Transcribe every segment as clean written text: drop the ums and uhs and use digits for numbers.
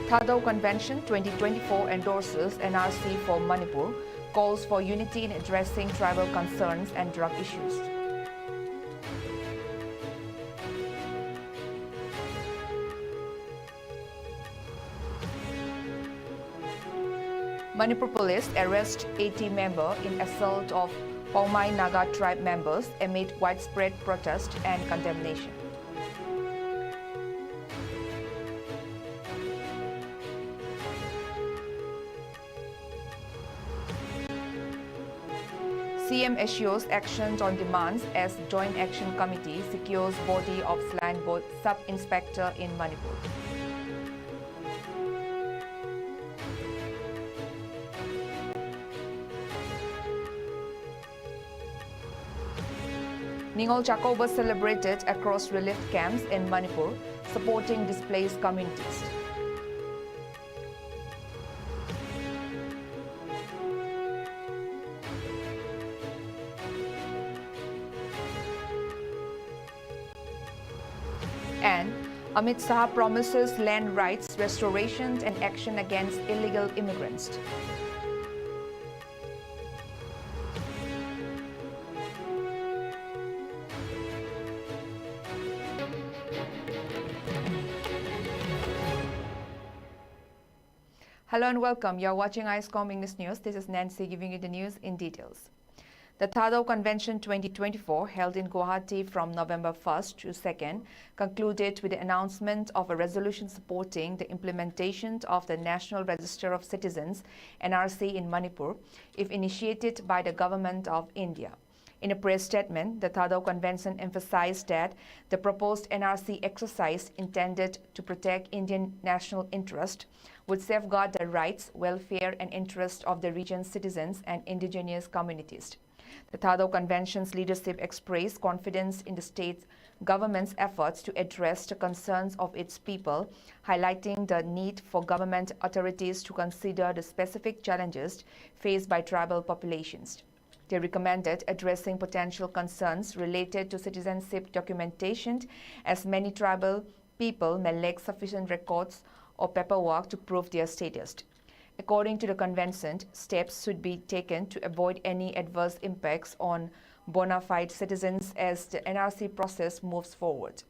Thado Convention 2024 endorses NRC for Manipur, calls for unity in addressing tribal concerns and drug issues. Manipur police arrest 80 members in assault of Paumai Naga tribe members amid widespread protest and condemnation. CM assures actions on demands as Joint Action Committee secures body of slain sub-inspector in Manipur. Ningol Chako was celebrated across relief camps in Manipur, supporting displaced communities. And Amit Saha promises land rights restoration and action against illegal immigrants. Hello and welcome. You're watching ISCOM English News. This is Nancy giving you the news in details. The Thado Convention 2024, held in Guwahati from November 1st to 2nd, concluded with the announcement of a resolution supporting the implementation of the National Register of Citizens (NRC) in Manipur, if initiated by the Government of India. In a press statement, the Thado Convention emphasized that the proposed NRC exercise intended to protect Indian national interest would safeguard the rights, welfare and interests of the region's citizens and indigenous communities. The Thado Convention's leadership expressed confidence in the state government's efforts to address the concerns of its people, highlighting the need for government authorities to consider the specific challenges faced by tribal populations. They recommended addressing potential concerns related to citizenship documentation, as many tribal people may lack sufficient records or paperwork to prove their status. According to the convention, steps should be taken to avoid any adverse impacts on bona fide citizens as the NRC process moves forward.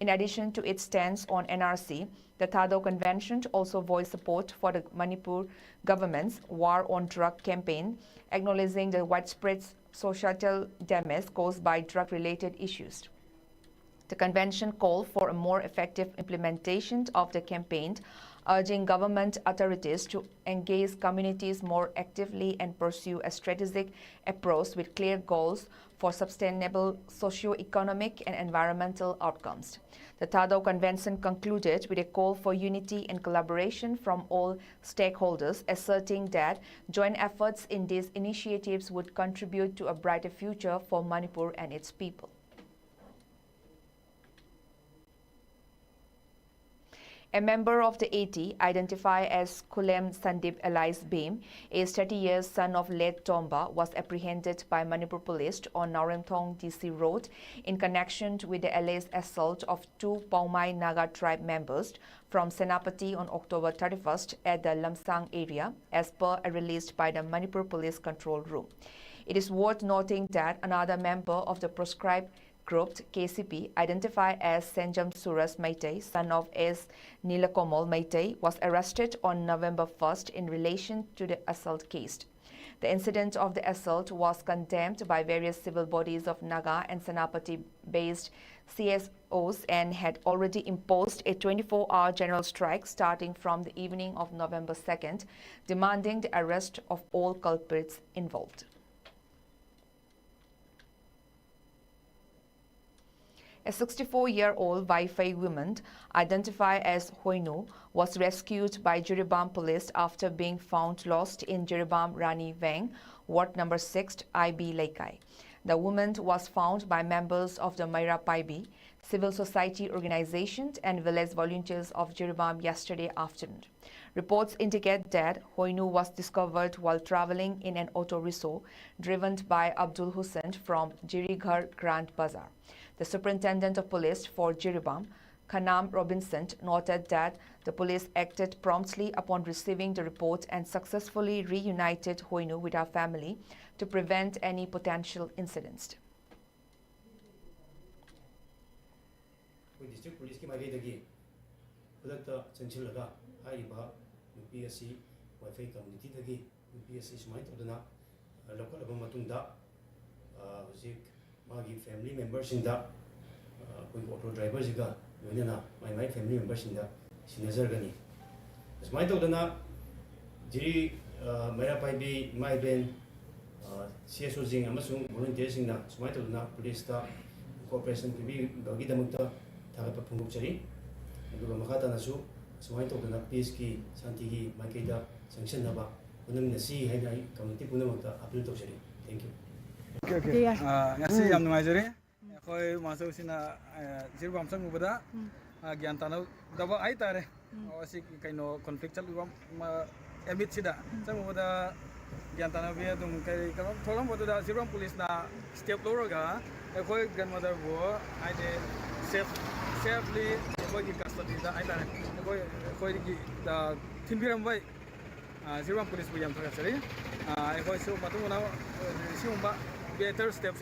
In addition to its stance on NRC, the Thado Convention also voiced support for the Manipur government's war on drug campaign, acknowledging the widespread societal damage caused by drug-related issues. The convention called for a more effective implementation of the campaign, urging government authorities to engage communities more actively and pursue a strategic approach with clear goals for sustainable socio-economic and environmental outcomes. The Thado Convention concluded with a call for unity and collaboration from all stakeholders, asserting that joint efforts in these initiatives would contribute to a brighter future for Manipur and its people. A member of the 80, identified as Kulem Sandip alias Beam, a 30-year son of late Tomba, was apprehended by Manipur police on Nauremthong DC Road in connection with the alleged assault of two Paumai Naga tribe members from Senapati on October 31st at the Lamsang area, as per a release by the Manipur Police Control Room. It is worth noting that another member of the proscribed group KCP, identified as Senjam Suras Maitei, son of S. Nilakomal Maitei, was arrested on November 1st in relation to the assault case. The incident of the assault was condemned by various civil bodies of Naga and Senapati-based CSOs and had already imposed a 24-hour general strike starting from the evening of November 2nd, demanding the arrest of all culprits involved. A 64-year-old Wi-Fi woman, identified as Hoinu, was rescued by Jiribam police after being found lost in Jiribam Rani Vang, Ward number 6, IB Laikai. The woman was found by members of the Maira Paibi, civil society organizations and village volunteers of Jiribam yesterday afternoon. Reports indicate that Hoinu was discovered while traveling in an auto rickshaw driven by Abdul Hussain from Jirighar Grand Bazaar. The superintendent of police for Jiribam, Khanam Robinson, noted that the police acted promptly upon receiving the report and successfully reunited Hoinu with her family to prevent any potential incidents. District Police ki maidagi pudakta chanchilaga haiba UPSC Wi-Fi community dagi UPSC sumai todana local aba matungda hojik magi family members inda koi auto driver jiga loinana my family members inda sinazargani sumai todana jiri mera paibi my ben CSO jing amasung volunteers inda sumai todana police ta cooperation pibi bagi damukta thagapa phungukchari aduga makhata nasu sumai todana peace ki santi ki maikaida sanction naba unam nasi haina community punamakta appeal tawchari. Thank you. Okay. Ngasi yam nungaijari khoi masau sina jirbam sang ubada gyan tanaw daba ai tare asi kaino conflict chal ubam emit sida sang ubada gyan tanaw be dum kai kam tholam boda jirbam police na step loroga khoi grandmother bo ai de safely khoi ki custody da ai tare khoi ki da thinbiram bai jirbam police bu yam thara chari khoi su matungna siumba better steps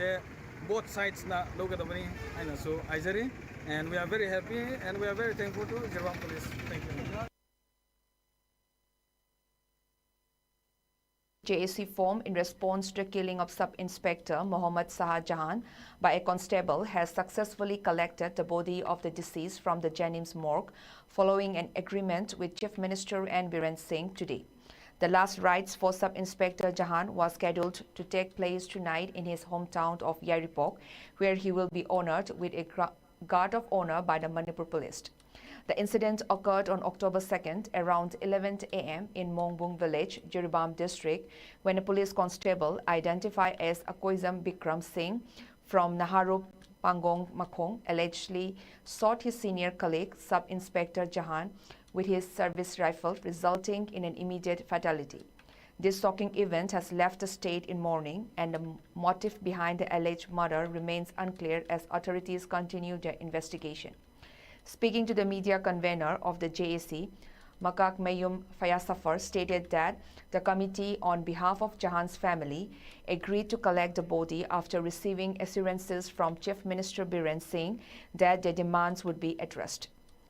both sides na logadabani aina so aizari, and we are very happy and we are very thankful to Jirbam Police. Thank you. JAC formed in response to the killing of Sub-Inspector Mohammad Shah Jahan by a constable has successfully collected the body of the deceased from the Jennings morgue following an agreement with Chief Minister N. Biren Singh today. The last rites for Sub-Inspector Jahan was scheduled to take place tonight in his hometown of Yaripok, where he will be honored with a guard of honor by the Manipur Police. The incident occurred on October 2nd around 11 a.m. in Mongbung village, Jiribam district, when a police constable identified as Akoizam Bikram Singh from Naharu Pangong Makong allegedly shot his senior colleague, Sub-Inspector Jahan, with his service rifle, resulting in an immediate fatality. This shocking event has left the state in mourning, and the motive behind the alleged murder remains unclear as authorities continue their investigation. Speaking to the media convener of the JAC, Makak Mayum Fayasafar stated that the committee on behalf of Jahan's family agreed to collect the body after receiving assurances from Chief Minister Biren Singh that their demands would be addressed.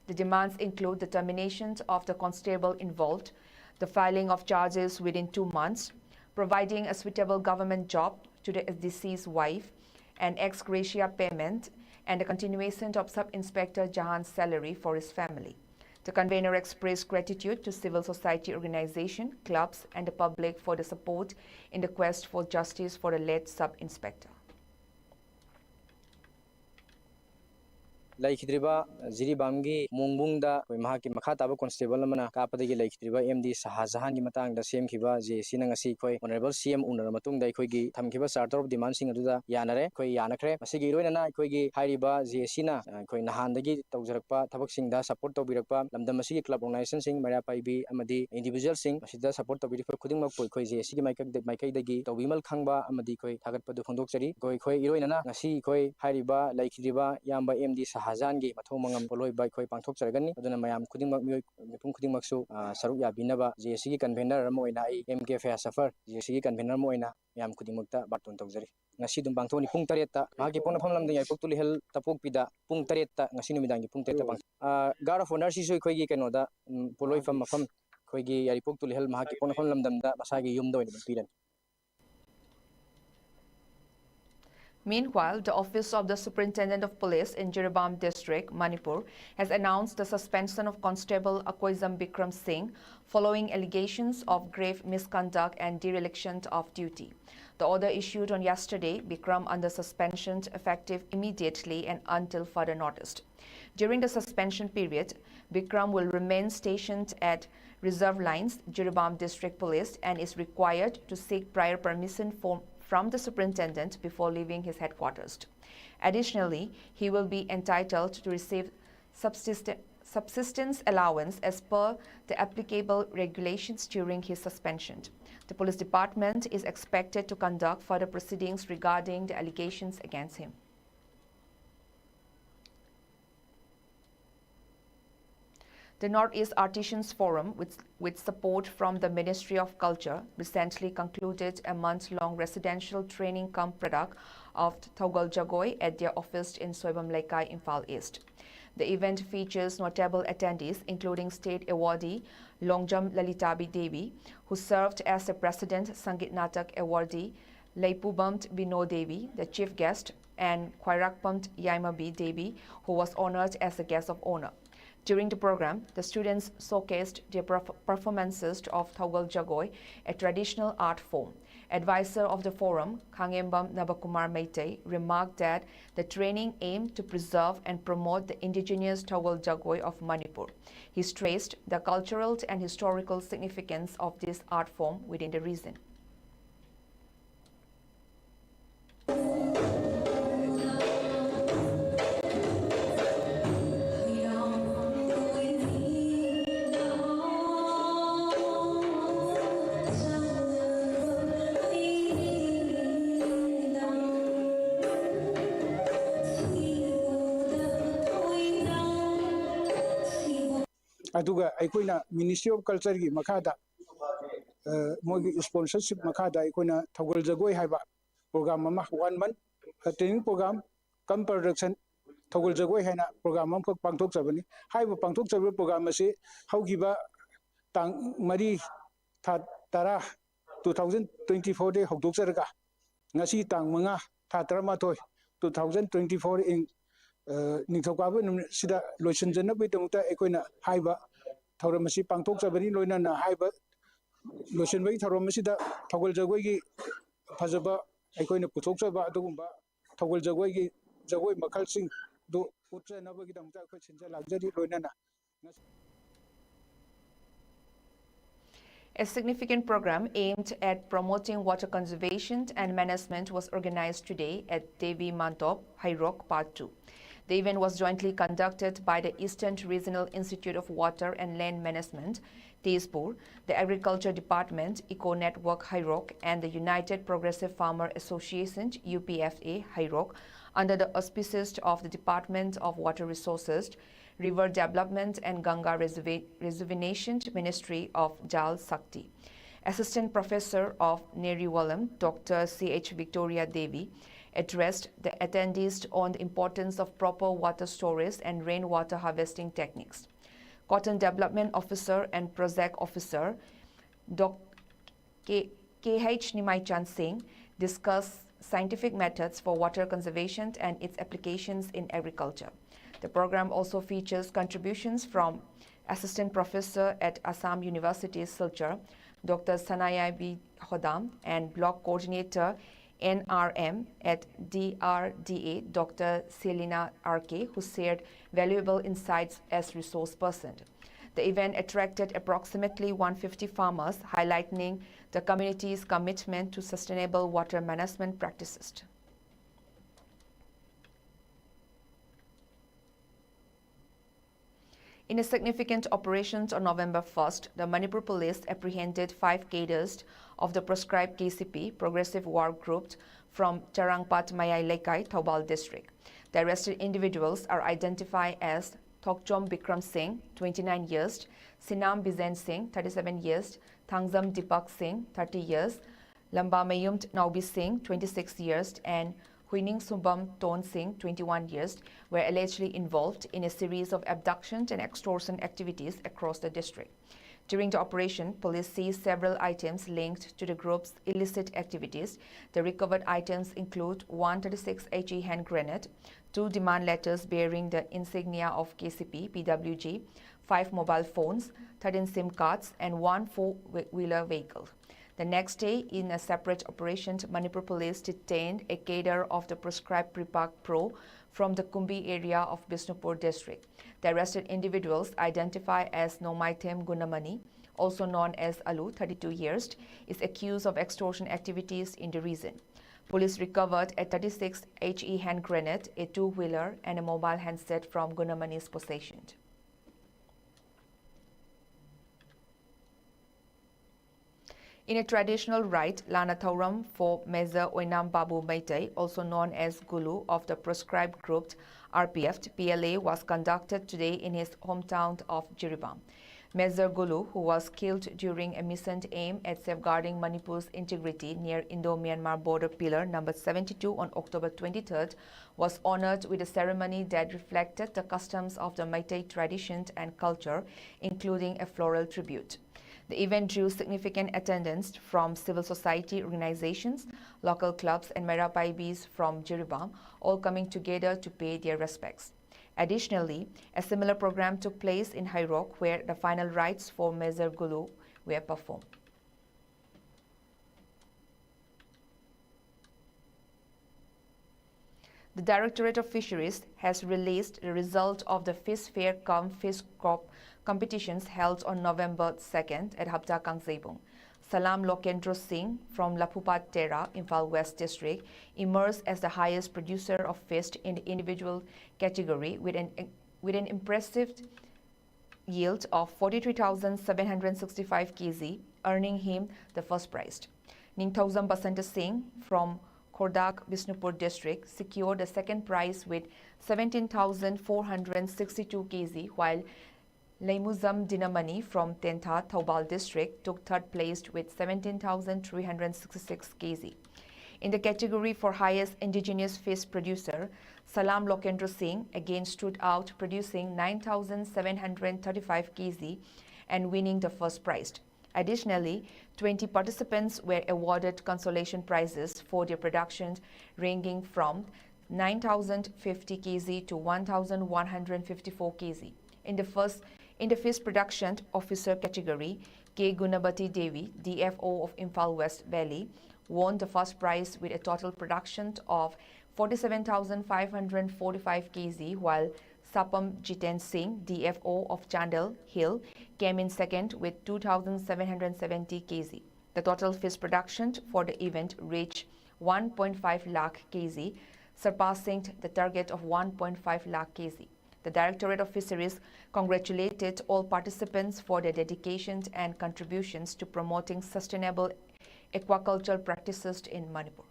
The demands include the termination of the constable involved, the filing of charges within 2 months, providing a suitable government job to the deceased wife, an ex gratia payment, and the continuation of Sub-Inspector Jahan's salary for his family. The convener expressed gratitude to civil society organizations, clubs, and the public for the support in the quest for justice for the late Sub-Inspector. Laikidriba Jiribamgi Mungbungda Mahaki Makataba Constable Mana Kapadagi Laikidriba MD Sahazahan Matang the same Kiba J Sinangasi Koi Honorable CM Unamatung Daikogi Tamkiba Sartor of Dimansing Aduda Yanare Koi Yanakre Masigi Ruina Koigi Hariba J Sina Koi Nahandagi Taujarapa Tabaksing da support of Birapa Lamdamasi Club Organization Sing Maria Paibi Amadi individual Sing Masida support of Birpa Kudima Koi J Sigi Maikadagi Tawimal Kangba Amadi Koi Tagat Padukondokari Koi Koi Iroina Nasi Koi Hariba Laikidriba Yamba MD Hazangi Mathomangam Poloi by Koi Pangtok Sargani, Aduna Mayam Kuding Pung Maksu, Saruya Binaba, JC convener Moina, MK Fair Suffer, JC convener Moina, Yam Kudimukta, Batun Togzari. Nasidum Bantoni Puntareta, Maki Ponapam, the Apokuli Hill, Tapukpida, Puntareta, Nasinumidang, Punteta. God of Honor Sisu Koigi Kanoda, Poloi from Mafam, Koigi, Yaripok to Hill, Maki Ponapam, the Masagi Yumdo in the Piran. Meanwhile, the Office of the Superintendent of Police in Jiribam District, Manipur, has announced the suspension of Constable Akoizam Bikram Singh following allegations of grave misconduct and dereliction of duty. The order issued on yesterday, Bikram under suspension effective immediately and until further notice. During the suspension period, Bikram will remain stationed at Reserve Lines, Jiribam District Police, and is required to seek prior permission from the superintendent before leaving his headquarters. Additionally, he will be entitled to receive subsistence allowance as per the applicable regulations during his suspension. The police department is expected to conduct further proceedings regarding the allegations against him. The Northeast Artisans Forum, with support from the Ministry of Culture, recently concluded a month-long residential training camp product of Thogal Jagoi at their office in Soibam Laikai, Imphal East. The event features notable attendees, including State Awardee Longjam Lalitabi Devi, who served as the President Sangit Natak Awardee Leipubamt Bino Devi, the chief guest, and Kwairakpamt Yaimabi Devi, who was honored as the guest of honor. During the program, the students showcased their performances of Thogal Jagoi, a traditional art form. Advisor of the forum, Khangembam Nabakumar Meitei, remarked that the training aimed to preserve and promote the indigenous Thogal Jagoi of Manipur. He stressed the cultural and historical significance of this art form within the region. aduga aikoina Ministry of Culture gi makada mogi sponsorship makada aikoina Thogal Jagoi haiba program ama 1 month training program come production Thogal Jagoi haina program am khok pangthok chabani haiba pangthok chabra program ase haugiba tang mari tha tara 2024 de hokdok charga ngasi tang manga tha tara thoi 2024 in Ningthokaba sida loisanjana bai dongta ekoina haiba thauramasi pangthok chabani loina na haiba loisan bai thauramasi da Thogal Jagoi gi phajaba ekoina puthok chaba adugumba Thogal Jagoi gi jagoi makhal sing do utrana bagi dongta ko chinja lagjari loina na. A significant program aimed at promoting water conservation and management was organized today at Devi Mantop, Hairok, Part 2. The event was jointly conducted by the Eastern Regional Institute of Water and Land Management, Tezpur, the Agriculture Department, Eco Network, Hairok, and the United Progressive Farmer Association, UPFA, Hairok, under the auspices of the Department of Water Resources, River Development and Ganga Rejuvenation Ministry of Jal Sakti. Assistant Professor of Neriwalam, Dr. C.H. Victoria Devi, addressed the attendees on the importance of proper water storage and rainwater harvesting techniques. Cotton Development Officer and Project Officer, Dr. K.H. Nimaichan Singh, discussed scientific methods for water conservation and its applications in agriculture. The program also features contributions from Assistant Professor at Assam University, Silchar, Dr. Sanaya B. Hodam, and Block Coordinator NRM at DRDA, Dr. Selina R.K., who shared valuable insights as resource person. The event attracted approximately 150 farmers, highlighting the community's commitment to sustainable water management practices. In a significant operation on November 1st, the Manipur police apprehended 5 cadres of the proscribed KCP, Progressive War Group, from Charangpat Mayai Lekai, Thoubal district. The arrested individuals are identified as Thokchom Bikram Singh, 29 years, Sinam Bizen Singh, 37 years, Thangzam Deepak Singh, 30 years, Lamba Mayumt Naubi Singh, 26 years, and Huining Sumbam Ton Singh, 21 years, were allegedly involved in a series of abduction and extortion activities across the district. During the operation, police seized several items linked to the group's illicit activities. The recovered items include 136 HE hand grenade, 2 demand letters bearing the insignia of KCP, PWG, 5 mobile phones, 13 SIM cards, and 1 four-wheeler vehicle. The next day, in a separate operation, Manipur police detained a cadre of the proscribed Pripak Pro from the Kumbi area of Bisnupur district. The arrested individuals, identified as Nomaitem Gunamani, also known as Alu, 32 years, is accused of extortion activities in the region. Police recovered a 36 HE hand grenade, a 2-wheeler, and a mobile handset from Gunamani's possession. In a traditional rite, Lana Thauram for Meza Oinam Babu Meitei, also known as Gulu of the proscribed group RPF PLA, was conducted today in his hometown of Jiribam. Meza Gulu, who was killed during a mission aimed at safeguarding Manipur's integrity near Indo-Myanmar border pillar number 72 on October 23rd, was honored with a ceremony that reflected the customs of the Meitei tradition and culture, including a floral tribute. The event drew significant attendance from civil society organizations, local clubs, and Merapaibis from Jiribam, all coming together to pay their respects. Additionally, a similar program took place in Hairok, where the final rites for Mezer Gulu were performed. The Directorate of Fisheries has released the result of the Fish Fair cum Fish Crop competitions held on November 2nd at Hapta Kangzebung. Salam Lokendra Singh from Lapupat Tera, Imphal West District, emerged as the highest producer of fish in the individual category with an impressive yield of 43,765 kg, earning him the first prize. Ningthauzam Basanta Singh from Khordak, Bishnupur District secured the second prize with 17,462 kg, while Laimuzam Dinamani from Tentha, Thoubal District took third place with 17,366 kg. In the category for highest indigenous fish producer, Salam Lokendra Singh again stood out, producing 9,735 kg and winning the first prize. Additionally, 20 participants were awarded consolation prizes for their productions ranging from 9,050 kg to 1,154 kg. In the fish production officer category, K. Gunabati Devi, DFO of Imphal West Valley, won the first prize with a total production of 47,545 kg, while Sapam Jiten Singh, DFO of Chandel Hill, came in second with 2,770 kg. The total fish production for the event reached 1.5 lakh kg, surpassing the target of 1.5 lakh kg. The Directorate of Fisheries congratulated all participants for their dedication and contributions to promoting sustainable aquaculture practices in Manipur.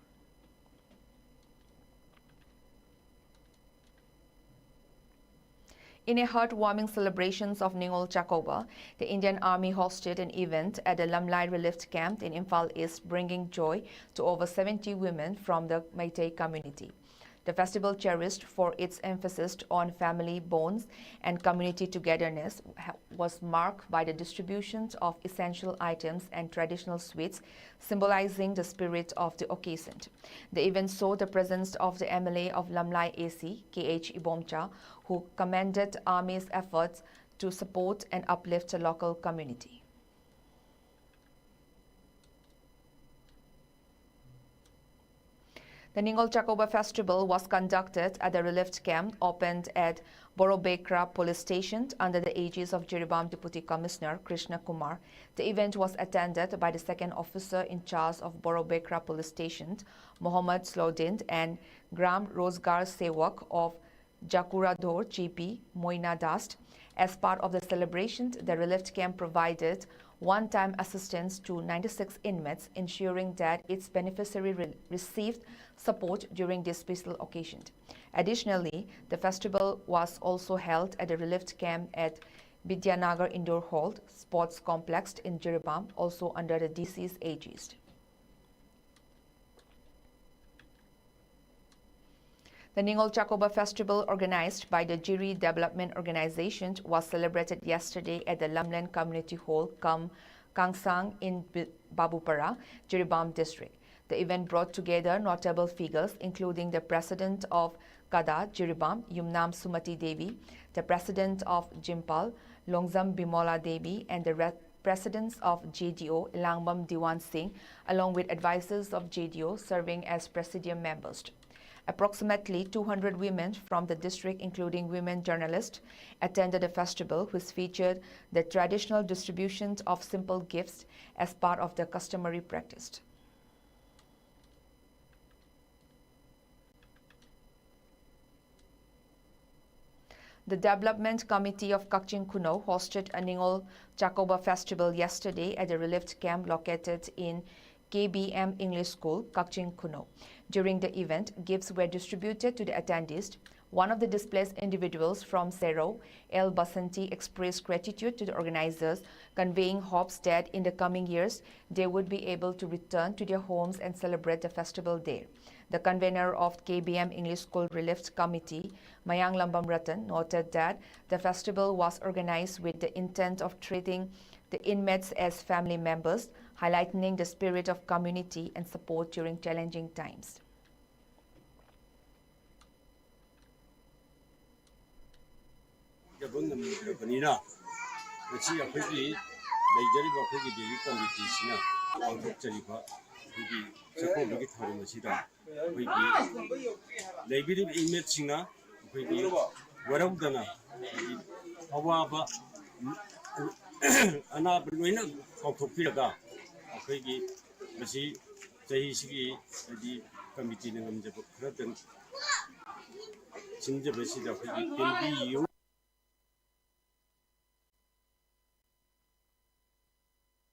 In a heartwarming celebrations of Ningol Chakoba, the Indian Army hosted an event at the Lamlai Relief Camp in Imphal East, bringing joy to over 70 women from the Meitei community. The festival, cherished for its emphasis on family bonds and community togetherness, was marked by the distribution of essential items and traditional sweets, symbolizing the spirit of the occasion. The event saw the presence of the MLA of Lamlai AC, K.H. Ibomcha, who commended Army's efforts to support and uplift the local community. The Ningol Chakoba Festival was conducted at the relief camp opened at Borobekra Police Station under the aegis of Jiribam Deputy Commissioner Krishna Kumar. The event was attended by the second officer in charge of Borobekra Police Station, Mohammad Slodin, and Gram Rozgar Sewak of Jakuradhor, GP Moina Dast. As part of the celebration, the relief camp provided one-time assistance to 96 inmates, ensuring that its beneficiary received support during this special occasion. Additionally, the festival was also held at the relief camp at Vidyanagar Indoor Hall Sports Complex in Jiribam, also under the DC's aegis. The Ningol Chakoba Festival, organized by the Jiri Development Organization, was celebrated yesterday at the Lamlen Community Hall, Kangsang in Babupara, Jiribam District. The event brought together notable figures, including the President of Kada, Jiribam, Yumnam Sumati Devi, the President of Jimpal, Longzam Bimola Devi, and the Presidents of JDO, Langbam Diwan Singh, along with advisors of JDO serving as Presidium members. Approximately 200 women from the district, including women journalists, attended the festival, which featured the traditional distribution of simple gifts as part of the customary practice. The Development Committee of Kakching Kuno hosted a Ningol Chakoba festival yesterday at a relief camp located in KBM English School, Kakching Kuno. During the event, gifts were distributed to the attendees. One of the displaced individuals from Sero, El Basanti, expressed gratitude to the organizers, conveying hopes that in the coming years they would be able to return to their homes and celebrate the festival there. The convener of KBM English School Relief Committee, Mayang Lambam Ratan, noted that the festival was organized with the intent of treating the inmates as family members, highlighting the spirit of community and support during challenging times.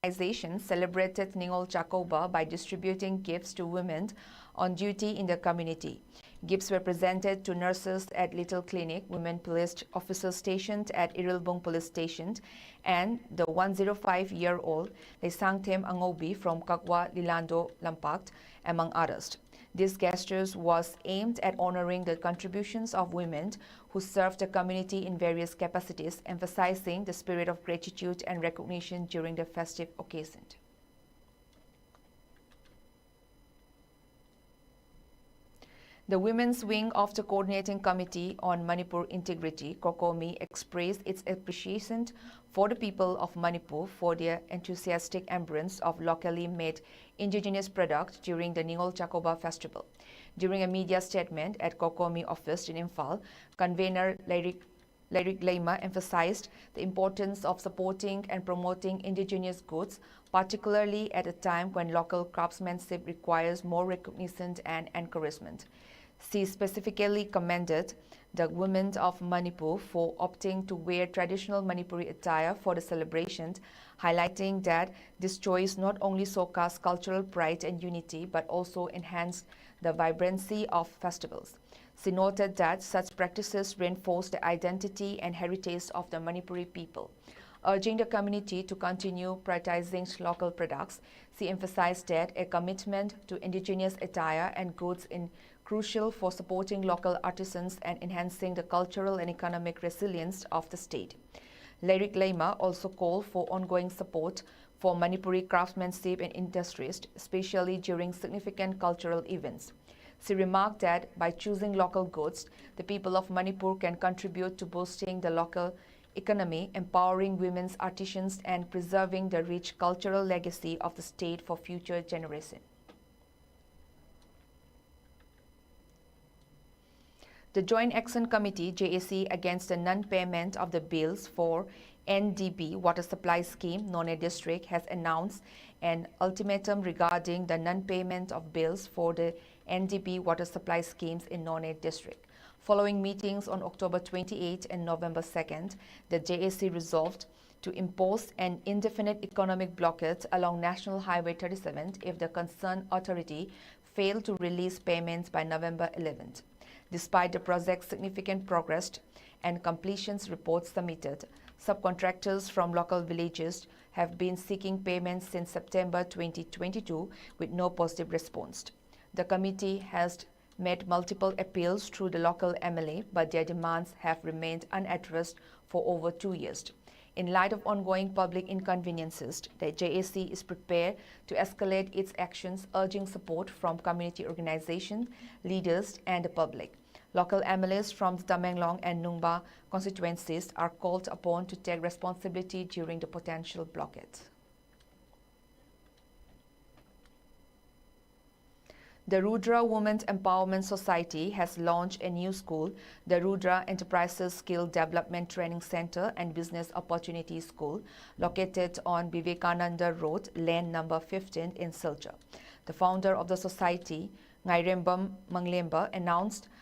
Organization celebrated Ningol Chakoba by distributing gifts to women on duty in the community. Gifts were presented to nurses at Little Clinic, women police officers stationed at Irilbung Police Station, and the 105-year-old Lesangthem Angobi from Kakwa Lilando Lampak, among others. This gesture was aimed at honoring the contributions of women who served the community in various capacities, emphasizing the spirit of gratitude and recognition during the festive occasion. The Women's Wing of the Coordinating Committee on Manipur Integrity, COCOMI, expressed its appreciation for the people of Manipur for their enthusiastic embrace of locally made indigenous products during the Ningol Chakoba festival. During a media statement at COCOMI office in Imphal, convener Lyric Lema emphasized the importance of supporting and promoting indigenous goods, particularly at a time when local craftsmanship requires more recognition and encouragement. She specifically commended the women of Manipur for opting to wear traditional Manipuri attire for the celebrations, highlighting that this choice not only showcased cultural pride and unity but also enhanced the vibrancy of festivals. She noted that such practices reinforce the identity and heritage of the Manipuri people. Urging the community to continue prioritizing local products, she emphasized that a commitment to indigenous attire and goods is crucial for supporting local artisans and enhancing the cultural and economic resilience of the state. Lyric Lema also called for ongoing support for Manipuri craftsmanship and industries, especially during significant cultural events. She remarked that by choosing local goods, the people of Manipur can contribute to boosting the local economy, empowering women's artisans, and preserving the rich cultural legacy of the state for future generations. The Joint Action Committee, JAC, against the non-payment of the bills for NDB water supply scheme, None District, has announced an ultimatum regarding the non-payment of bills for the NDB water supply schemes in None District. Following meetings on October 28 and November 2nd, the JAC resolved to impose an indefinite economic blockade along National Highway 37 if the concerned authority failed to release payments by November 11th. Despite the project's significant progress and completions reports submitted, subcontractors from local villages have been seeking payments since September 2022 with no positive response. The committee has made multiple appeals through the local MLA, but their demands have remained unaddressed for over 2 years. In light of ongoing public inconveniences, the JAC is prepared to escalate its actions, urging support from community organizations, leaders, and the public. Local MLAs from the Tamenglong and Nungba constituencies are called upon to take responsibility during the potential blockade. The Rudra Women's Empowerment Society has launched a new school, the Rudra Enterprises Skill Development Training Center and Business Opportunity School, located on Vivekananda Road, lane number 15 in Silchar. The founder of the society, Ngairembam Manglemba, announced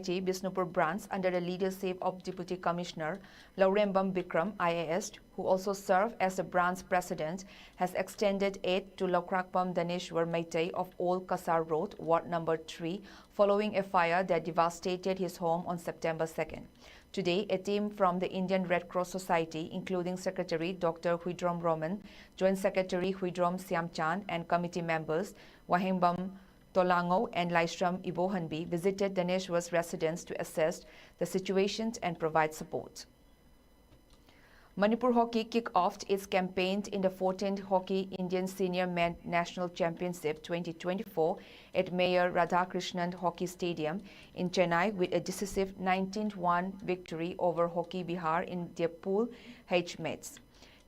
Bisnupur branch under the leadership of Deputy Commissioner Laurembam Bikram, IAS, who also served as the branch president, has extended aid to Lokrakpam Daneshwar Meitei of Old Kasar Road, Ward number 3, following a fire that devastated his home on September 2nd. Today, a team from the Indian Red Cross Society, including Secretary Dr. Huidrom Roman, Joint Secretary Huidrom Siamchan, and committee members Wahimbam Tolango and Laishram Ibohanbi, visited Daneshwar's residence to assess the situation and provide support. Manipur Hockey kicked off its campaign in the 14th Hockey Indian Senior Men National Championship 2024 at Mayor Radhakrishnan Hockey Stadium in Chennai with a decisive 19-1 victory over Hockey Bihar in their Pool H mates.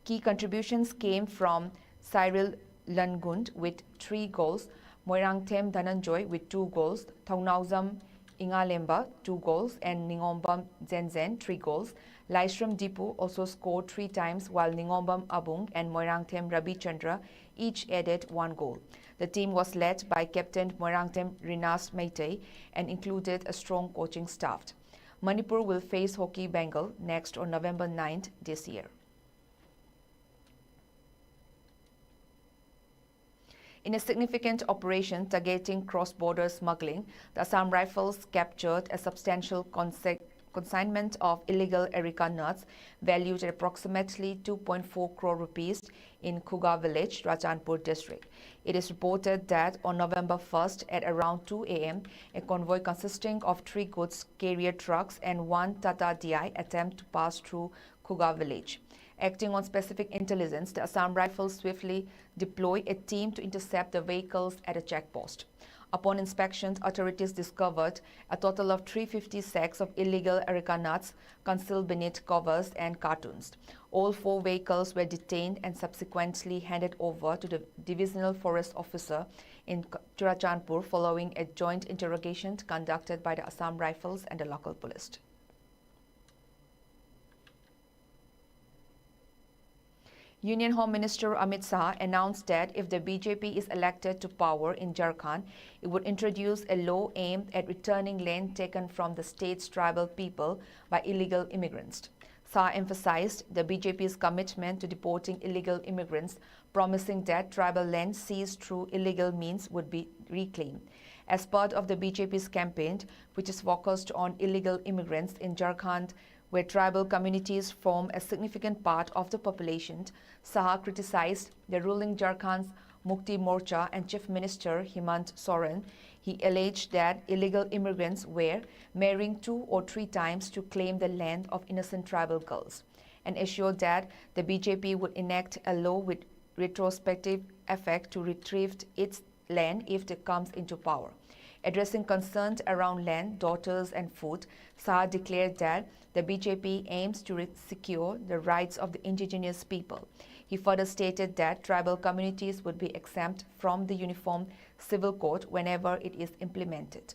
Key contributions came from Cyril Lungund with 3 goals, Moirangthem Dhananjoy with 2 goals, Thongnauzam Ingalemba 2 goals, and Ningombam Zenzen 3 goals. Laishram Dipu also scored 3 times, while Ningombam Abung and Moirangthem Rabi Chandra each added 1 goal. The team was led by Captain Moirangthem Rinas Meitei and included a strong coaching staff. Manipur will face Hockey Bengal next on November 9th this year. In a significant operation targeting cross-border smuggling, the Assam Rifles captured a substantial consignment of illegal areca nuts valued at approximately 2.4 crore rupees in Khuga village, Rajanpur district. It is reported that on November 1st at around 2 a.m., a convoy consisting of 3 goods carrier trucks and 1 Tata DI attempted to pass through Khuga village. Acting on specific intelligence, the Assam Rifles swiftly deployed a team to intercept the vehicles at a checkpost. Upon inspection, authorities discovered a total of 350 sacks of illegal areca nuts concealed beneath covers and cartons. All 4 vehicles were detained and subsequently handed over to the Divisional Forest Officer in Churachandpur following a joint interrogation conducted by the Assam Rifles and the local police. Union Home Minister Amit Shah announced that if the BJP is elected to power in Jharkhand, it would introduce a law aimed at returning land taken from the state's tribal people by illegal immigrants. Shah emphasized the BJP's commitment to deporting illegal immigrants, promising that tribal land seized through illegal means would be reclaimed. As part of the BJP's campaign, which is focused on illegal immigrants in Jharkhand, where tribal communities form a significant part of the population, Shah criticized the ruling Jharkhand's Mukti Morcha and Chief Minister Hemant Soren. He alleged that illegal immigrants were marrying 2 or 3 times to claim the land of innocent tribal girls, and assured that the BJP would enact a law with retrospective effect to retrieve its land if it comes into power. Addressing concerns around land, daughters and food, Shah declared that the BJP aims to secure the rights of the indigenous people. He further stated that tribal communities would be exempt from the Uniform Civil Code whenever it is implemented.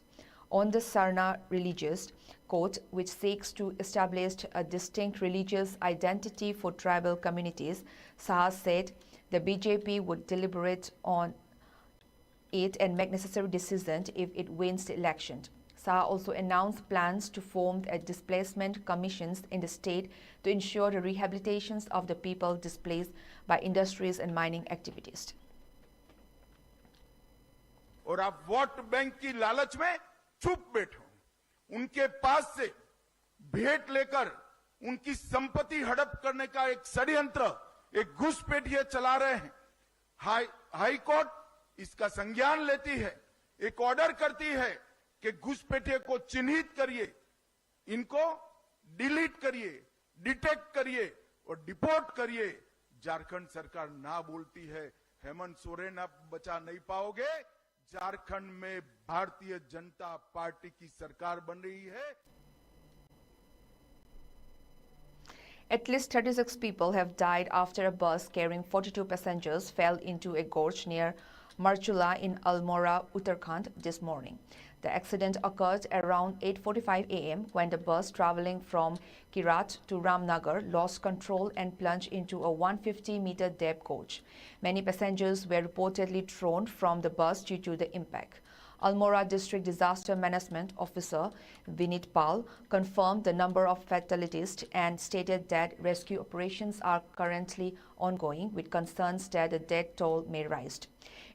On the Sarna Religious Code, which seeks to establish a distinct religious identity for tribal communities, Shah said the BJP would deliberate on it and make necessary decisions if it wins the election. Shah also announced plans to form a displacement commissions in the state to ensure the rehabilitations of the people displaced by industries and mining activities. और आप vote bank की लालच में चुप बैठो, उनके पास से भेंट लेकर उनकी संपत्ति हड़प करने का एक षड्यंत्र, एक घुसपैठिए चला रहे हैं। हाई कोर्ट इसका संज्ञान लेती है, एक ऑर्डर करती है कि घुसपैठिए को चिन्हित करिए, इनको डिलीट करिए, डिटेक्ट करिए और डिपोर्ट करिए। झारखंड सरकार ना बोलती है, हेमंत सोरेन आप बचा नहीं पाओगे। झारखंड में भारतीय जनता पार्टी की सरकार बन रही है। At least 36 people have died after a bus carrying 42 passengers fell into a gorge near Marchula in Almora, Uttarakhand this morning. The accident occurred around 8:45 a.m. when the bus traveling from Kirat to Ramnagar lost control and plunged into a 150-meter depth gorge. Many passengers were reportedly thrown from the bus due to the impact. Almora District Disaster Management Officer Vinit Pal confirmed the number of fatalities and stated that rescue operations are currently ongoing, with concerns that the death toll may rise.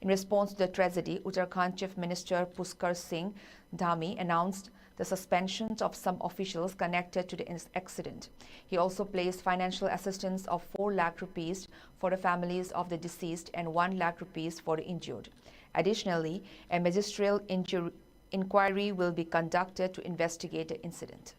In response to the tragedy, Uttarakhand Chief Minister Puskar Singh Dhami announced the suspension of some officials connected to the accident. He also placed financial assistance of 4 lakh rupees for the families of the deceased and 1 lakh rupees for the injured. Additionally, a magisterial inquiry will be conducted to investigate the incident.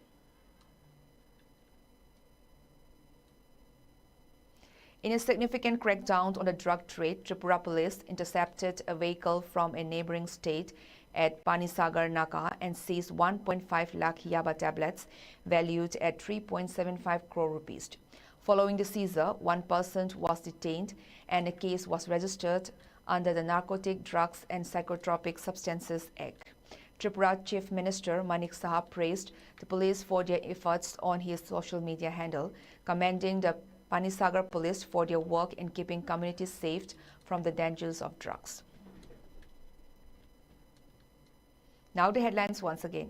In a significant crackdown on the drug trade, Tripura police intercepted a vehicle from a neighboring state at Panisagar Naka and seized 1.5 lakh yaba tablets valued at 3.75 crore rupees. Following the seizure, one person was detained and a case was registered under the Narcotic Drugs and Psychotropic Substances Act. Tripura Chief Minister Manik Saha praised the police for their efforts on his social media handle, commending the Panisagar police for their work in keeping communities safe from the dangers of drugs. Now the headlines once again.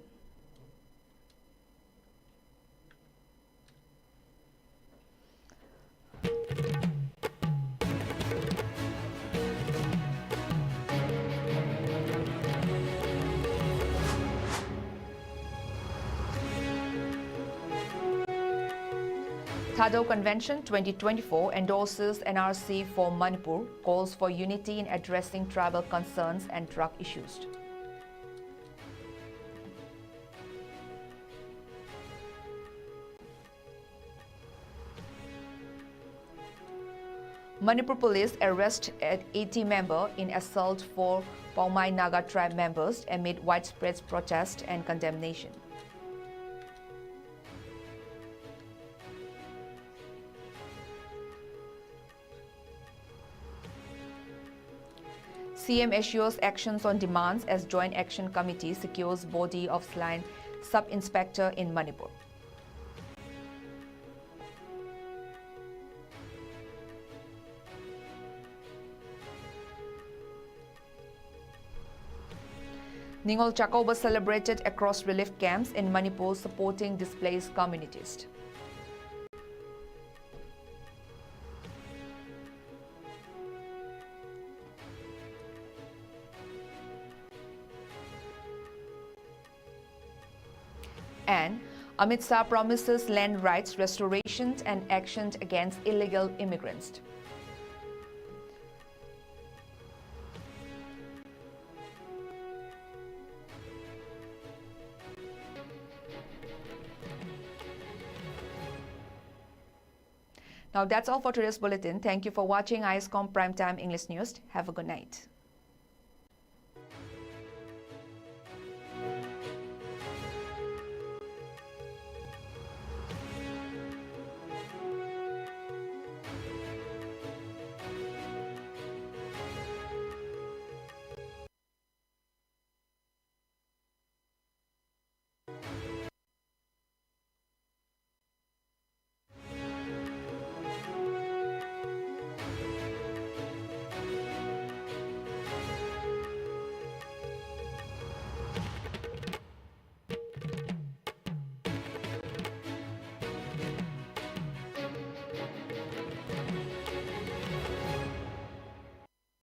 Thado Convention 2024 endorses NRC for Manipur, calls for unity in addressing tribal concerns and drug issues. Manipur police arrest an 80 member in assault for Paumai Naga tribe members amid widespread protest and condemnation. CM assures actions on demands as Joint Action Committee secures body of slain sub-inspector in Manipur. Ningol Chako was celebrated across relief camps in Manipur supporting displaced communities. And Amit Shah promises land rights restoration and action against illegal immigrants. Now that's all for today's bulletin. Thank you for watching ISCOM Primetime English News. Have a good night.